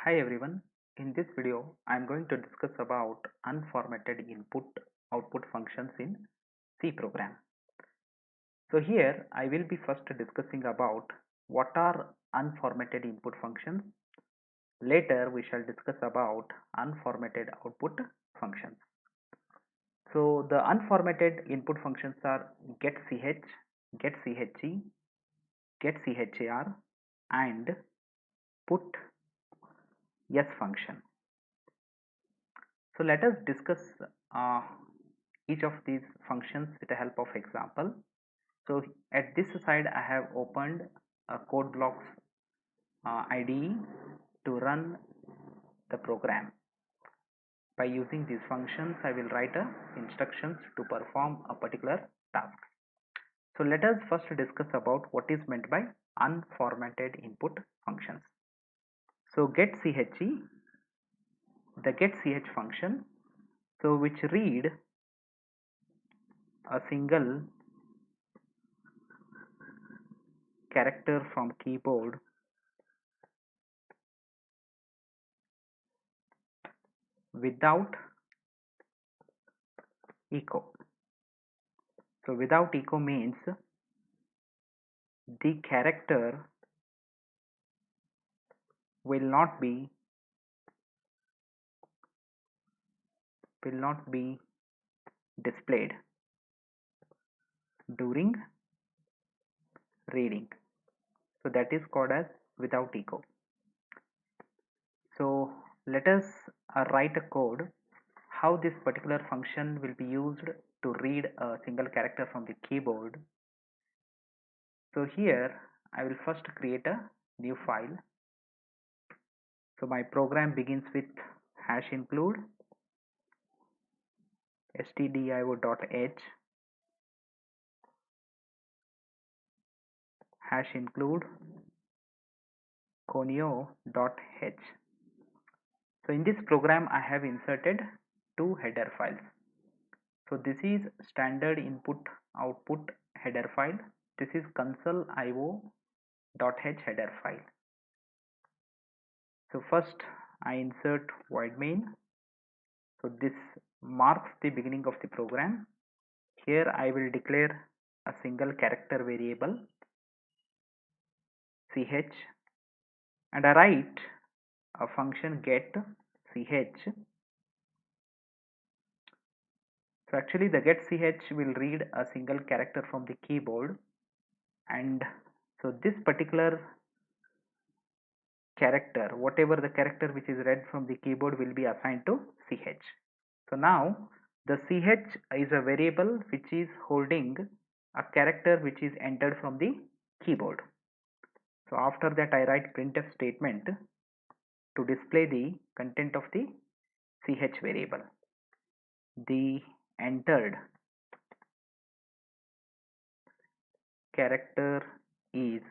Hi everyone. In this video, I am going to discuss about unformatted input output functions in C program. So here I will be first discussing about what are unformatted input functions. Later we shall discuss about unformatted output functions. So the unformatted input functions are getCH, getChe, getChar and put S function. So let us discuss uh, each of these functions with the help of example. So at this side I have opened a code blocks IDE to run the program. By using these functions I will write instructions to perform a particular task. So let us first discuss about what is meant by unformatted input functions. So getChe, the getCh function, so which read a single character from keyboard without echo. So without echo means the character will not be displayed during reading. So that is called as without echo. So let us write a code how this particular function will be used to read a single character from the keyboard. So here I will first create a new file. So my program begins with #include stdio.h #include conio.h. So in this program I have inserted two header files. So this is standard input output header file. This is console.io.h header file. So first I insert void main. So this marks the beginning of the program. Here I will declare a single character variable ch and I write a function get ch. So actually the getch will read a single character from the keyboard, and so this particular character, whatever the character which is read from the keyboard, will be assigned to ch. So now the ch is a variable which is holding a character which is entered from the keyboard. So after that I write printf statement to display the content of the ch variable. The entered character is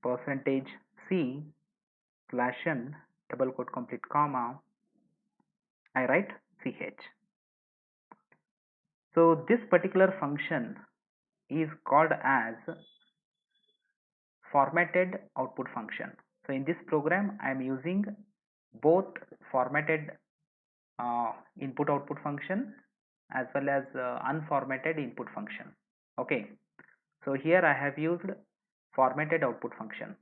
%c /n double quote complete comma I write ch. So this particular function is called as formatted output function. So in this program I am using both formatted input output function as well as unformatted input function. Okay, so here I have used formatted output function.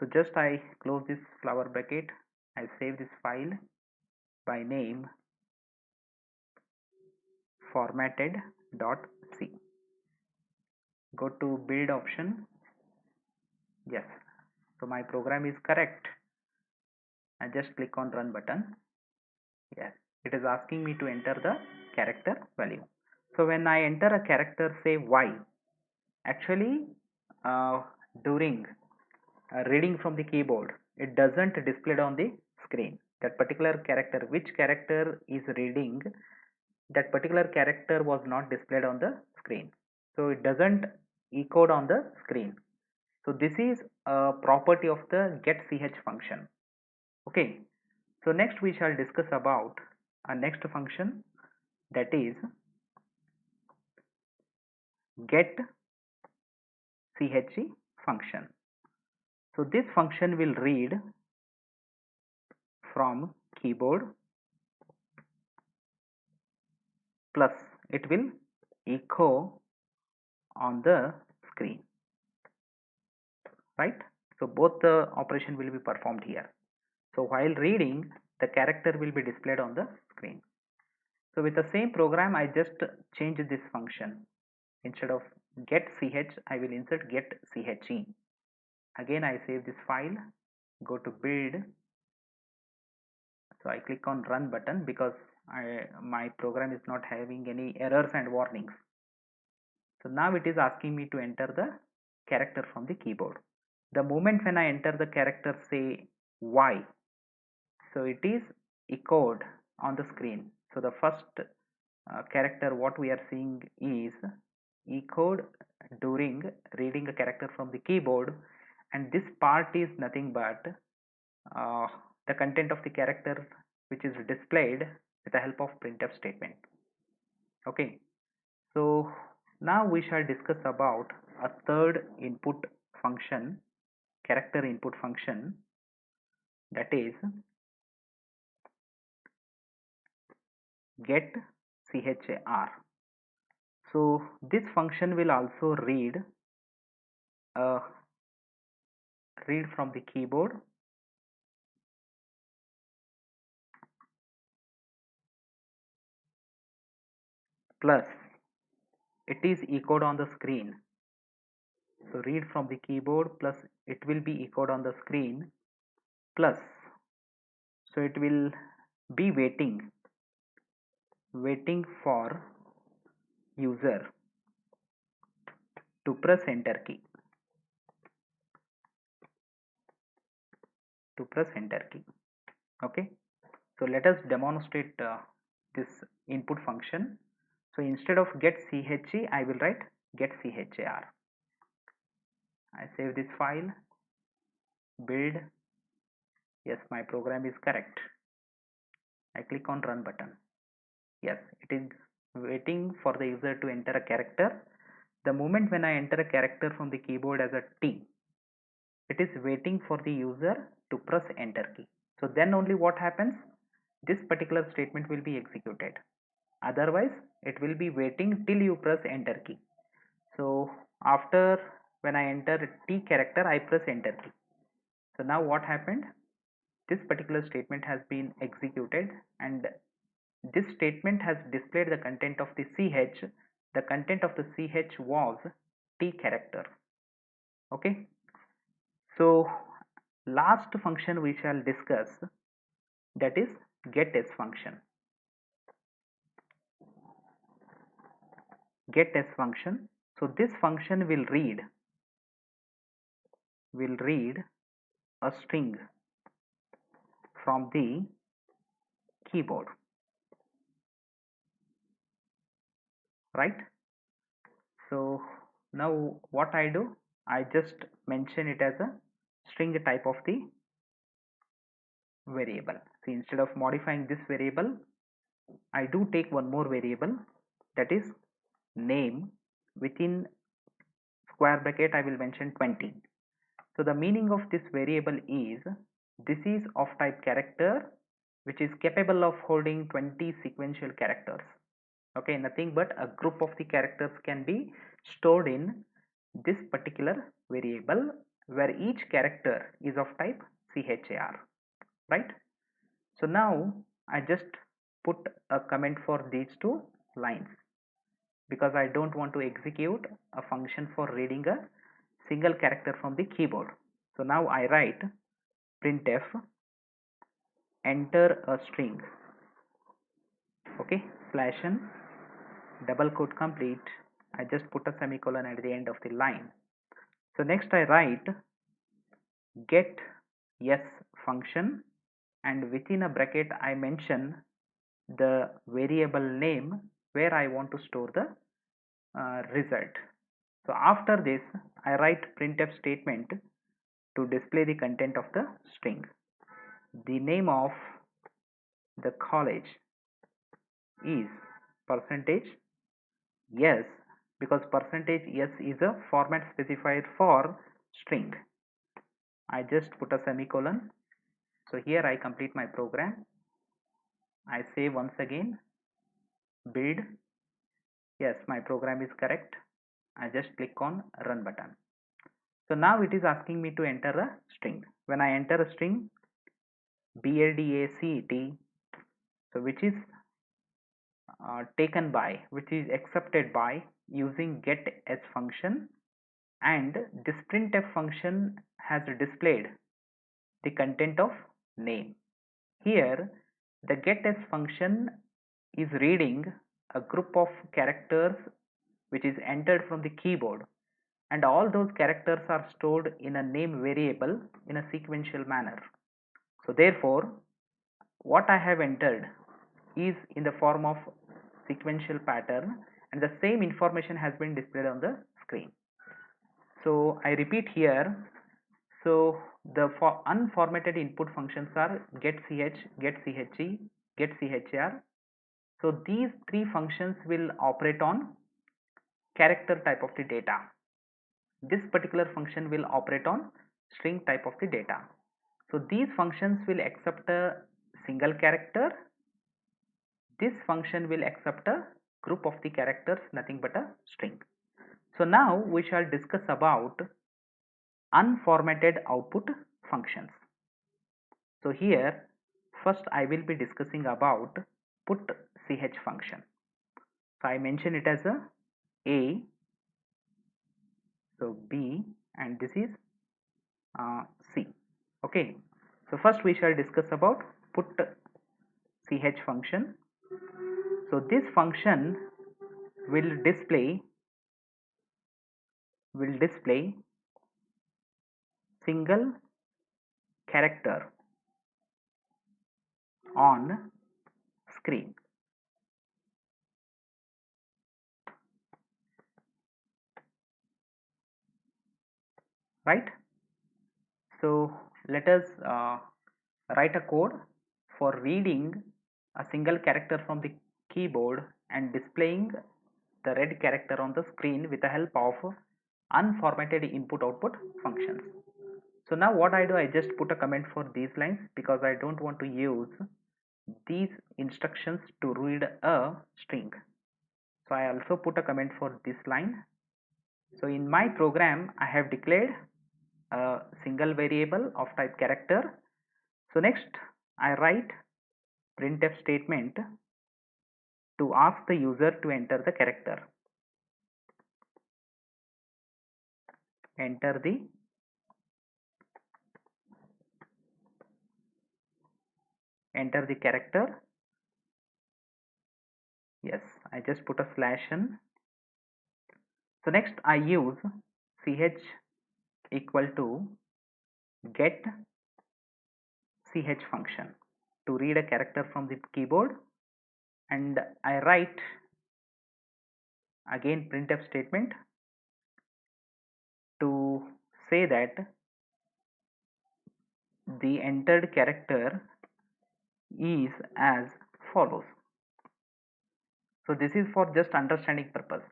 So just I close this flower bracket, I save this file by name formatted.c. Go to build option. Yes, so my program is correct. I just click on run button. Yes, it is asking me to enter the character value. So when I enter a character say y, actually during reading from the keyboard it doesn't displayed on the screen. That particular character, which character is reading, that particular character was not displayed on the screen, so it doesn't echoed on the screen. So this is a property of the getch function. Okay, so next we shall discuss about a next function, that is getche function. So this function will read from keyboard plus it will echo on the screen, right? So both the operation will be performed here. So while reading, the character will be displayed on the screen. So with the same program, I just change this function. Instead of get ch, I will insert get che. Again, I save this file, go to build. So I click on run button because my program is not having any errors and warnings. So now it is asking me to enter the character from the keyboard. The moment when I enter the character, say Y, so it is echoed on the screen. So the first character what we are seeing is echoed during reading a character from the keyboard, and this part is nothing but uh, the content of the character which is displayed with the help of printf statement. Okay, so now we shall discuss about a third input function, character input function, that is get char. So this function will also uh, read from the keyboard plus it is echoed on the screen. So read from the keyboard plus it will be echoed on the screen plus, so it will be waiting for user to press enter key, okay. So let us demonstrate this input function. So instead of get che, I will write get char. I save this file, build. Yes, my program is correct. I click on run button. Yes, it is waiting for the user to enter a character. The moment when I enter a character from the keyboard as a T, it is waiting for the user to press enter key. So then only what happens? This particular statement will be executed. Otherwise, it will be waiting till you press enter key. So after when I enter T character, I press enter key. So now what happened? This particular statement has been executed, and this statement has displayed the content of the ch. The content of the ch was T character. Okay. So last function we shall discuss, that is getS function. GetS function. So this function will read a string from the keyboard, right? So now what I do, I just mention it as a string type of the variable. So instead of modifying this variable, I do take one more variable, that is name. Within square bracket I will mention 20. So the meaning of this variable is, this is of type character which is capable of holding 20 sequential characters. Okay, nothing but a group of the characters can be stored in this particular variable, where each character is of type char, right? So now I just put a comment for these two lines because I don't want to execute a function for reading a single character from the keyboard. So now I write printf enter a string, okay, slash n double quote complete. I just put a semicolon at the end of the line. So next I write get yes function, and within a bracket I mention the variable name where I want to store the result. So after this I write printf statement to display the content of the string. The name of the college is percentage yes, because percentage yes is a format specified for string. I just put a semicolon. So here I complete my program. I save once again, build. Yes, my program is correct. I just click on run button. So now it is asking me to enter a string. When I enter a string, BLDACT, so which is taken by, which is accepted by using getS function, and this printf function has displayed the content of name. Here the getS function is reading a group of characters which is entered from the keyboard, and all those characters are stored in a name variable in a sequential manner. So therefore what I have entered is in the form of sequential pattern, and the same information has been displayed on the screen. So I repeat here. So the unformatted input functions are getCH, getCHE, getCHR. So these three functions will operate on character type of the data. This particular function will operate on string type of the data. So these functions will accept a single character. This function will accept a group of the characters, nothing but a string. So now we shall discuss about unformatted output functions. So here first I will be discussing about put ch function. So I mention it as a, so B, and this is C. Okay, so first we shall discuss about put ch function. So this function will display single character on screen. Right? So let us write a code for reading a single character from the keyboard and displaying the red character on the screen with the help of unformatted input output functions. So now what I do, I just put a comment for these lines because I don't want to use these instructions to read a string. So I also put a comment for this line. So in my program I have declared a single variable of type character. So next I write printf statement to ask the user to enter the character. Enter the character. Yes, I just put a /n. So next I use ch equal to get ch function to read a character from the keyboard, and I write again printf statement to say that the entered character is as follows. So this is for just understanding purpose.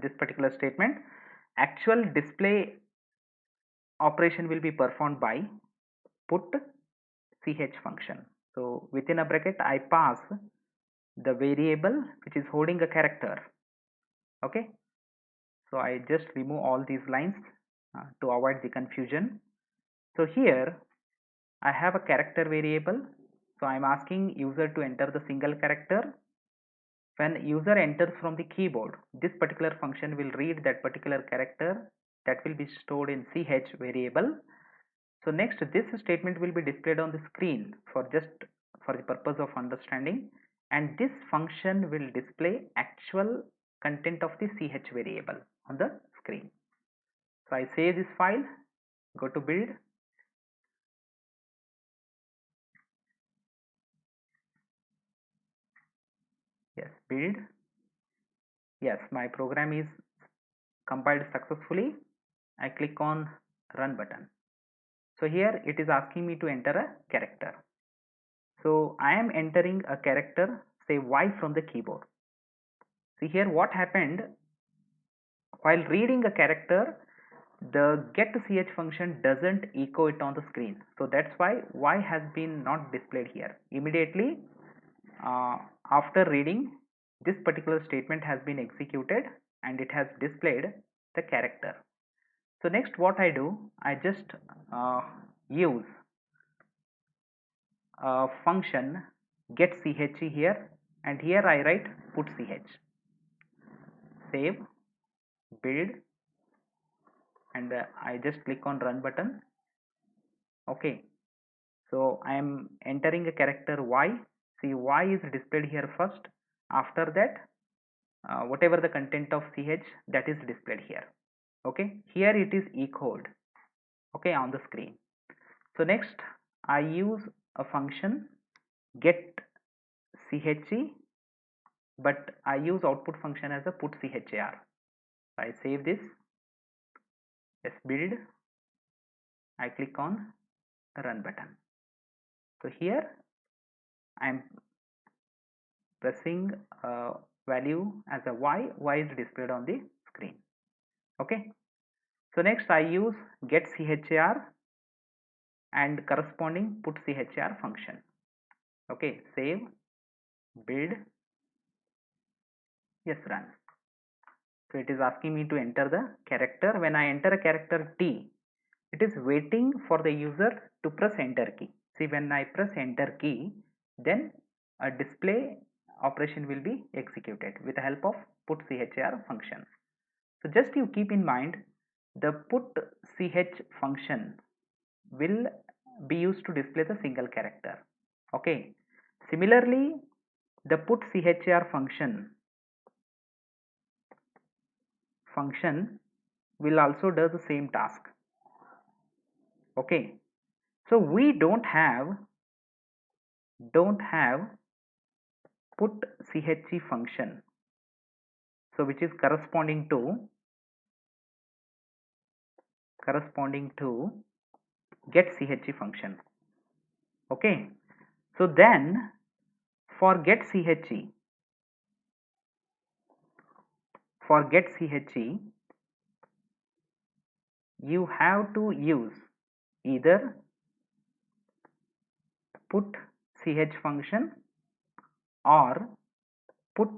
This particular statement, actual display operation will be performed by put ch function. So within a bracket I pass the variable which is holding a character. Okay, so I just remove all these lines to avoid the confusion. So here I have a character variable, so I am asking user to enter the single character. When user enters from the keyboard, this particular function will read that particular character that will be stored in ch variable. So next this statement will be displayed on the screen for the purpose of understanding, and this function will display actual content of the ch variable on the screen. So I save this file, go to build. Yes, build. Yes, my program is compiled successfully. I click on run button. So here it is asking me to enter a character. So I am entering a character, say Y, from the keyboard. See here what happened, while reading a character, the getCH function doesn't echo it on the screen. So that's why y has been not displayed here. Immediately after reading, this particular statement has been executed and it has displayed the character. So next what I do, I just use a function getCH here, and here I write putCH. Save, build, and I just click on run button. Okay, so I am entering a character y. See, y is displayed here first. After that, whatever the content of ch, that is displayed here. Okay, here it is echoed, okay, on the screen. So next I use a function get che, but I use output function as a put char. I save this, yes, build, I click on run button. So here I am pressing value as a y is displayed on the screen. Okay, so next I use get char and corresponding put char function. Okay, save, build, yes, run. So it is asking me to enter the character. When I enter a character T, it is waiting for the user to press enter key. See, when I press enter key, then a display operation will be executed with the help of put char function. So just you keep in mind, the put ch function will be used to display the single character. Okay, similarly the put chr function will also do the same task. Okay, so we don't have put chc function, so which is corresponding to get ch function. Okay, so then for get ch you have to use either put ch function or put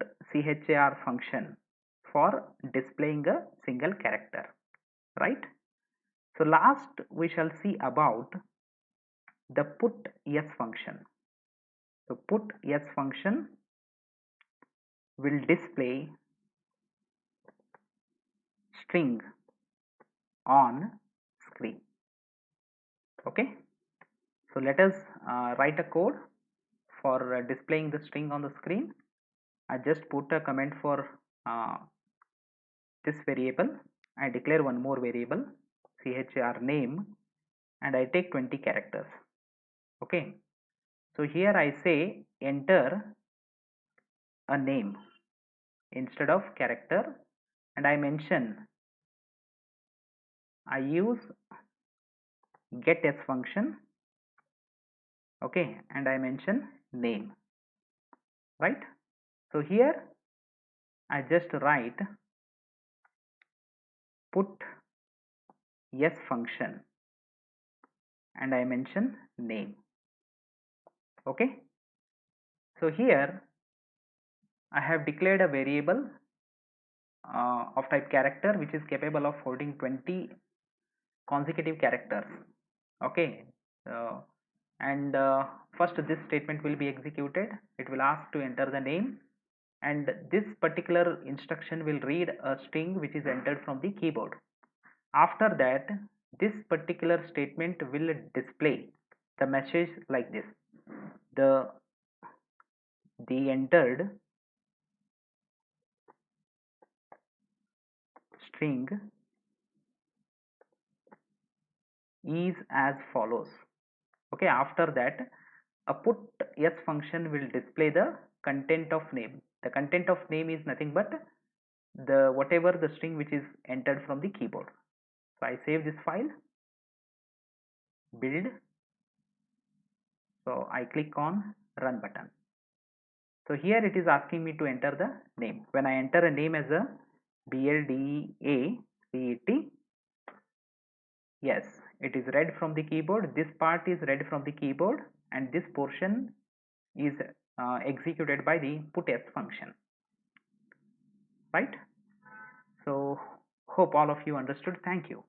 char function for displaying a single character, right? So last we shall see about the put s function. So put s function will display string on screen. Okay, so let us write a code for displaying the string on the screen. I just put a comment for this variable. I declare one more variable chr name and I take 20 characters. Okay, so here I say enter a name instead of character, and I mention, I use get s function, okay, and I mention name, right? So here I just write put s function and I mention name. Okay, so here I have declared a variable of type character which is capable of holding 20 consecutive characters. Okay, and first this statement will be executed. It will ask to enter the name, and this particular instruction will read a string which is entered from the keyboard. After that, this particular statement will display the message like this: the entered string is as follows. Okay, after that a put s function will display the content of name. The content of name is nothing but the whatever the string which is entered from the keyboard. So I save this file, build, so I click on run button. So here it is asking me to enter the name. When I enter a name as a BLDACET, Yes, it is read from the keyboard. This part is read from the keyboard, and this portion is executed by the putS function, right? So hope all of you understood. Thank you.